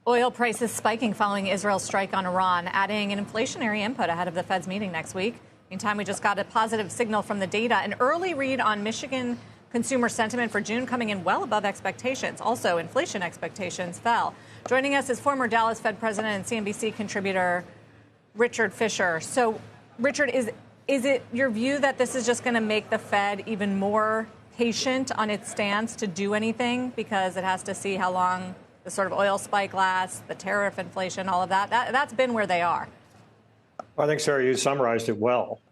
Oil prices spiking following Israel's strike on Iran, adding an inflationary input ahead of the Fed's meeting next week. Meantime, we just got a positive signal from the data. An early read on Michigan consumer sentiment for June coming in well above expectations. Also, inflation expectations fell. Joining us is former Dallas Fed president and CNBC contributor Richard Fisher. So, Richard, is it your view that this is just going to make the Fed even more patient on its stance to do anything because it has to see how long the sort of oil spike lasts, the tariff inflation, all of that? That's been where they are. I think, Sarah, you summarized it well.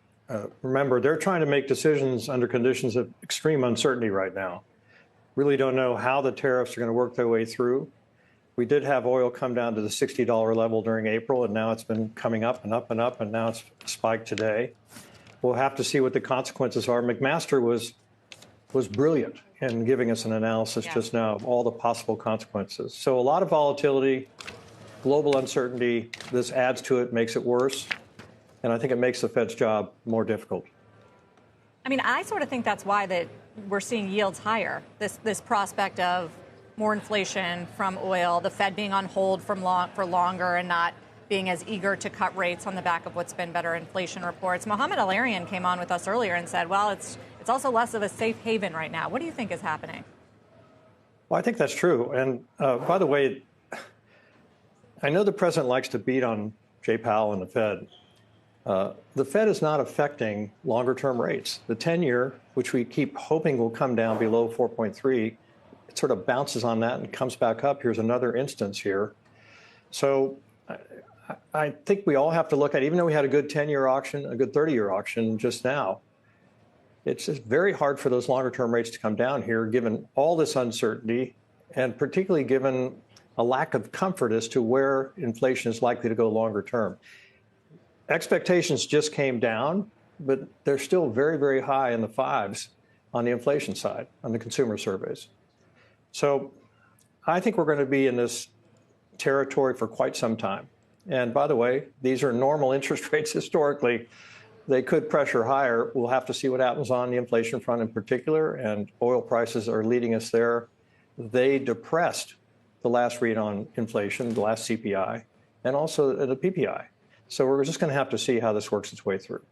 Remember, they're trying to make decisions under conditions of extreme uncertainty right now. Really don't know how the tariffs are going to work their way through. We did have oil come down to the $60 level during April, and now it's been coming up and up and up, and now it's spiked today. We'll have to see what the consequences are. McMaster was brilliant in giving us an analysis just now of all the possible consequences. So a lot of volatility, global uncertainty. This adds to it, makes it worse. And I think it makes the Fed's job more difficult. I mean, I sort of think that's why that we're seeing yields higher, this prospect of more inflation from oil, the Fed being on hold for longer and not being as eager to cut rates on the back of what's been better inflation reports. Mohamed El-Erian came on with us earlier and said, well, it's also less of a safe haven right now. What do you think is happening? Well, I think that's true. And by the way, I know the president likes to beat on Jay Powell and the Fed. The Fed is not affecting longer-term rates. The 10-year, which we keep hoping will come down below 4.3, it sort of bounces on that and comes back up. Here's another instance here. So I think we all have to look at, even though we had a good 10-year auction, a good 30-year auction just now, it's just very hard for those longer-term rates to come down here, given all this uncertainty, and particularly given a lack of comfort as to where inflation is likely to go longer term. Expectations just came down, but they're still very, very high in the fives on the inflation side, on the consumer surveys. So I think we're going to be in this territory for quite some time. And by the way, these are normal interest rates historically. They could pressure higher. We'll have to see what happens on the inflation front in particular, and oil prices are leading us there. They depressed the last read on inflation, the last CPI, and also the PPI. So we're just going to have to see how this works its way through.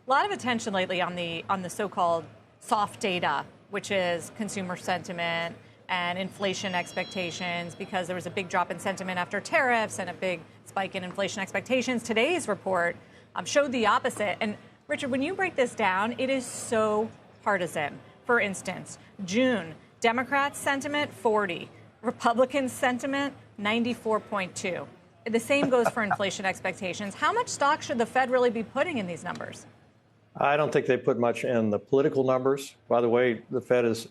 A lot of attention lately on the so-called soft data, which is consumer sentiment and inflation expectations, because there was a big drop in sentiment after tariffs and a big spike in inflation expectations. Today's report showed the opposite. And Richard, when you break this down, it is so partisan. For instance, June, Democrats' sentiment, 40. Republicans' sentiment, 94.2. The same goes for inflation expectations. How much stock should the Fed really be putting in these numbers? I don't think they put much in the political numbers. By the way, the Fed is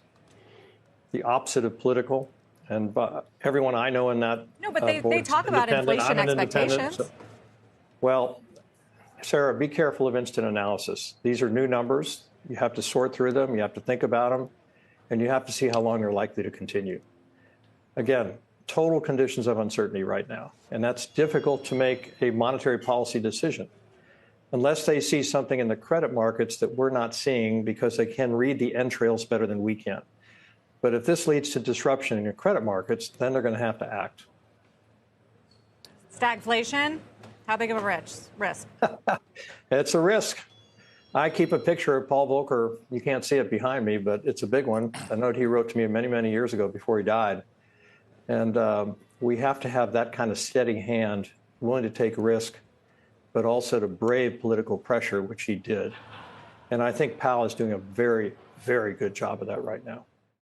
the opposite of political. And everyone I know in that No, but they talk about inflation expectations. Well, Sarah, be careful of instant analysis. These are new numbers. You have to sort through them. You have to think about them. And you have to see how long they're likely to continue. Again, total conditions of uncertainty right now. And that's difficult to make a monetary policy decision unless they see something in the credit markets that we're not seeing, because they can read the entrails better than we can. But if this leads to disruption in your credit markets, then they're going to have to act. Stagflation, how big of a risk? It's a risk. I keep a picture of Paul Volcker. You can't see it behind me, but it's a big one. A note he wrote to me many, many years ago before he died. And we have to have that kind of steady hand, willing to take risk, but also to brave political pressure, which he did. And I think Powell is doing a very, very good job of that right now.